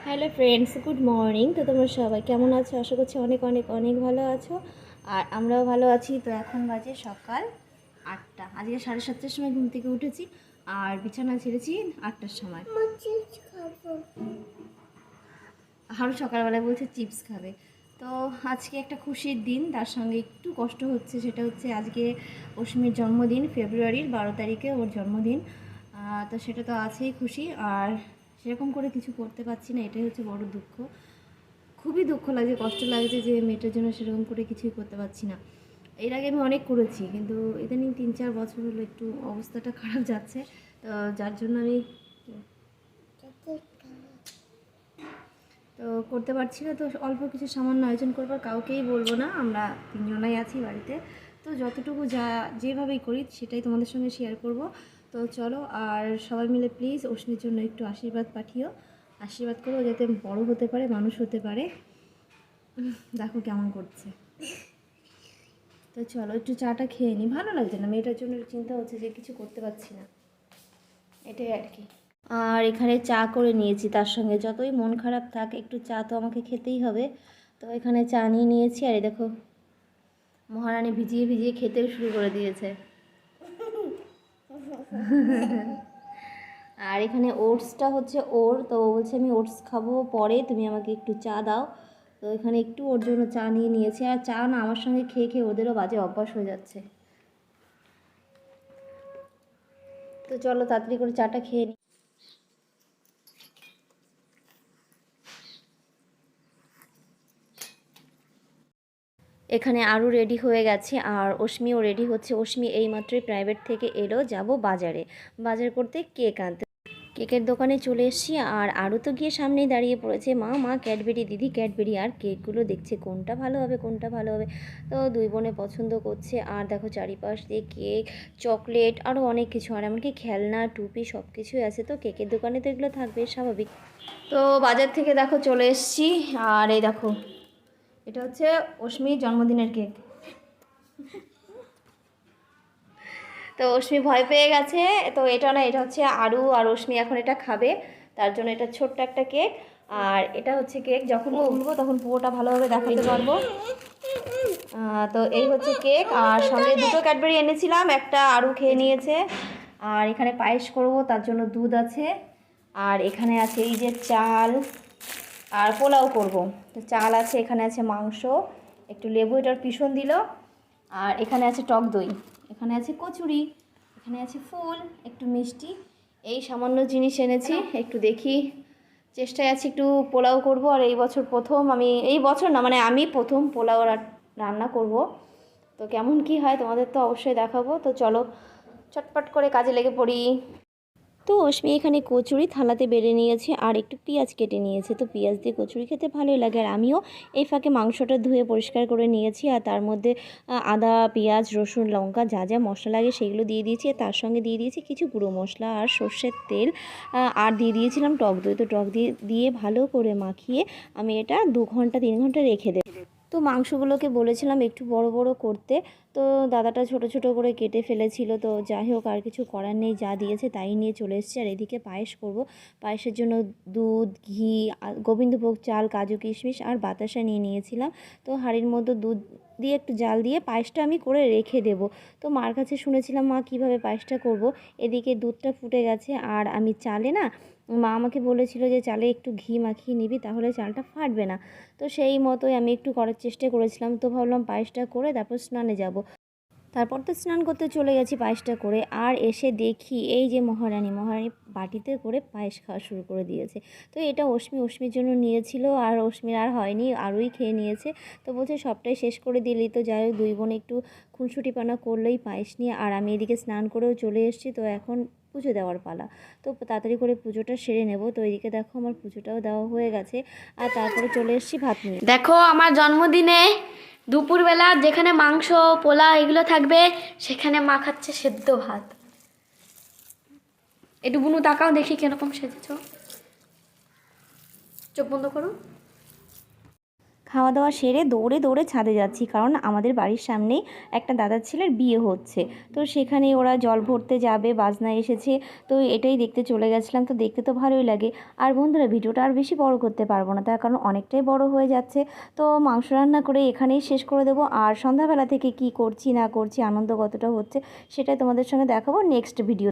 Hello friends, good morning. তো তোমরা সবাই কেমন আছো? আশা করছি অনেক অনেক অনেক ভালো আছো, আর আমরাও ভালো আছি। তো এখন বাজে সকাল 8টা। আজকে 7:30টার সময় ঘুম থেকে উঠেছি আর বিছানা ছেড়েছি 8টার সময়। আরও সকালবেলায় বলছে চিপস খাবে। তো আজকে একটা খুশির দিন, তার সঙ্গে একটু কষ্ট হচ্ছে। সেটা হচ্ছে আজকে অশ্মির জন্মদিন, ফেব্রুয়ারির 12 তারিখে ওর জন্মদিন। তো সেটা তো আছেই খুশি, আর সেরকম করে কিছু করতে পারছি না, এটাই হচ্ছে বড় দুঃখ। খুবই দুঃখ লাগছে, কষ্ট লাগছে যে মেয়েটার জন্য সেরকম করে কিছুই করতে পারছি না। এর আগে আমি অনেক করেছি, কিন্তু ইদানিং 3-4 বছর হলো একটু অবস্থাটা খারাপ যাচ্ছে। তো যার জন্য আমি তো করতে পারছি না। তো অল্প কিছু সামান্য আয়োজন করবার কাউকেই বলবো না, আমরা 3জনাই আছি বাড়িতে। তো যতটুকু যেভাবেই করি সেটাই তোমাদের সঙ্গে শেয়ার করব। তো চলো, আর সবাই মিলে প্লিজ অশ্মির জন্য একটু আশীর্বাদ পাঠিও। আশীর্বাদ করো যাতে বড় হতে পারে, মানুষ হতে পারে। দেখো কেমন করছে। তো চলো একটু চাটা খেয়ে নিই, ভালো লাগছে না, মেয়েটার জন্য চিন্তা হচ্ছে যে কিছু করতে পারছি না, এটাই আর কি। আর এখানে চা করে নিয়েছি, তার সঙ্গে যতই মন খারাপ থাক একটু চা তো আমাকে খেতেই হবে। তো এখানে চা নিয়ে নিয়েছি, আর এই দেখো মহারানী ভিজিয়ে ভিজিয়ে খেতেও শুরু করে দিয়েছে। আর এখানে ওটসটা হচ্ছে ওর, তো বলছে আমি ওটস খাবো পরে, তুমি আমাকে একটু চা দাও। তো এখানে একটু ওর জন্য চা নিয়ে নিয়েছি। আর চা না আমার সঙ্গে খেয়ে খেয়ে ওদেরও বাজে অভ্যাস হয়ে যাচ্ছে। তো চলো তাড়াতাড়ি করে চাটা খেয়ে নিই। এখানে আরও রেডি হয়ে গেছে, আর অশ্মিও রেডি হচ্ছে। অশ্মি এইমাত্রই প্রাইভেট থেকে এলো, যাব বাজারে, বাজার করতে কেক আনতে। কেকের দোকানে চলে এসেছি, আর আরও তো গিয়ে সামনেই দাঁড়িয়ে পড়েছে, মা মা ক্যাডবেরি দিদি ক্যাডবেরি, আর কেকগুলো দেখছে কোনটা ভালো হবে কোনটা ভালো হবে। তো দুই বোনে পছন্দ করছে, আর দেখো চারিপাশ দিয়ে কেক, চকলেট, আরও অনেক কিছু, আর এমনকি খেলনা টুপি সব কিছুই আছে। তো কেকের দোকানে তো এগুলো থাকবে, স্বাভাবিক। তো বাজার থেকে দেখো চলে এসেছি, আর এই দেখো এটা হচ্ছে অশ্মির জন্মদিনের কেক। তো অশ্মি ভয় পেয়ে গেছে। তো এটা না, এটা হচ্ছে আরু আর অশ্মি এখন এটা খাবে, তার জন্য এটা ছোট্ট একটা কেক। আর এটা হচ্ছে কেক, যখন খুলবো তখন পুরোটা ভালোভাবে দেখাতে পারবো। তো এই হচ্ছে কেক, আর সঙ্গে দুটো ক্যাডবেরি এনেছিলাম, একটা আরু খেয়ে নিয়েছে। আর এখানে পায়েস করব, তার জন্য দুধ আছে। আর এখানে আছে এই যে চাল, আর পোলাও করব। তো চাল আছে, এখানে আছে মাংস, একটু লেবু এটার পিষণ দিল, আর এখানে আছে টক দই, এখানে আছে কচুরি, এখানে আছে ফুল, একটু মিষ্টি, এই সামান্য জিনিস এনেছি। একটু দেখি, চেষ্টায় আছি একটু পোলাও করব। আর এই বছর প্রথম, আমি এই বছর না মানে আমি প্রথম পোলাও রান্না করব। তো কেমন কি হয় তোমাদের তো অবশ্যই দেখাবো। তো চলো চটপট করে কাজে লেগে পড়ি। তো অশ্মি এখানে কচুরি থালাতে বেড়ে নিয়েছে, আর একটু পেঁয়াজ কেটে নিয়েছে। তো পেঁয়াজ দিয়ে কচুরি খেতে ভালোই লাগে, আর আমিও এই ফাঁকে মাংসটা ধুয়ে পরিষ্কার করে নিয়েছি, আর তার মধ্যে আদা পেঁয়াজ রসুন লঙ্কা যা যা মশলা লাগে সেগুলো দিয়ে দিয়েছি। তার সঙ্গে দিয়ে দিয়েছি কিছু গুঁড়ো মশলা আর সর্ষের তেল, আর দিয়ে দিয়েছিলাম টক দই। তো টক দিয়ে ভালো করে মাখিয়ে আমি এটা 2-3 ঘন্টা রেখে দেব। তো মাংসগুলোকে বলেছিলাম একটু বড় বড় করতে, তো দাদাটা ছোট ছোট করে কেটে ফেলেছিল। তো যাই হোক, আর কিছু করার নেই, যা দিয়েছে তাই নিয়ে চলে এসেছি। আর এদিকে পায়েস করব, পায়েসের জন্য দুধ ঘি গোবিন্দভোগ চাল কাজু কিশমিশ আর বাতাসা নিয়ে নিয়েছিলাম। তো হাঁড়ির মধ্যে দুধ দিয়ে একটু জাল দিয়ে পায়েসটা আমি করে রেখে দেব। তো মার কাছে শুনেছিলাম মা কীভাবে পায়েসটা করব। এদিকে দুধটা ফুটে গেছে, আর আমি চালে না, মা আমাকে বলেছিল যে চালে একটু ঘি মাখিয়ে নিবি, তাহলে চালটা ফাটবে না। তো সেই মতোই আমি একটু করার চেষ্টা করেছিলাম। তো ভাবলাম পায়েসটা করে তারপর স্নানে যাব। তারপর তো স্নান করতে চলে গেছি পায়েসটা করে, আর এসে দেখি এই যে মহারানী বাটিতে করে পায়েস খাওয়া শুরু করে দিয়েছে। তো এটা অশ্মির জন্য নিয়েছিল, আর অশ্মির আর হয়নি, আরুই খেয়ে নিয়েছে। তো বলছে সবটাই শেষ করে দিলি। তো যাই হোক, দুই বোন একটু খুনসুটিপানা করলেই পায়েস নিয়ে, আর আমি এদিকে স্নান করেও চলে এসেছি। তো এখন পুজো দেওয়ার পালা, তো তাড়াতাড়ি করে পুজোটা সেরে নেব। তো এদিকে দেখো আমার পুজোটাও দেওয়া হয়ে গেছে, আর তারপরে চলে এসেছি ভাত নিয়ে। দেখো আমার জন্মদিনে দুপুরবেলা যেখানে মাংস পোলা এগুলো থাকবে, সেখানে মা খাচ্ছে সেদ্ধ ভাত। একটু বুনু তাকাও দেখি কিরকম সেজেছ, চোখ বন্ধ করো। খাওয়া দাওয়া সেরে দৌড়ে দৌড়ে ছাদে যাচ্ছি, কারণ আমাদের বাড়ির সামনেই একটা দাদার ছেলের বিয়ে হচ্ছে। তো সেখানে ওরা জল ভরতে যাবে, বাজনা এসেছে, তো এটাই দেখতে চলে গেছিলাম। তো দেখতে তো ভালোই লাগে। আর বন্ধুরা, ভিডিওটা আর বেশি বড় করতে পারবো না, তার কারণ অনেকটাই বড় হয়ে যাচ্ছে। তো মাংস রান্না করে এখানেই শেষ করে দেবো। আর সন্ধ্যাবেলা থেকে কি করছি না করছি, আনন্দ কতটা হচ্ছে, সেটাই তোমাদের সঙ্গে দেখাবো নেক্সট ভিডিও।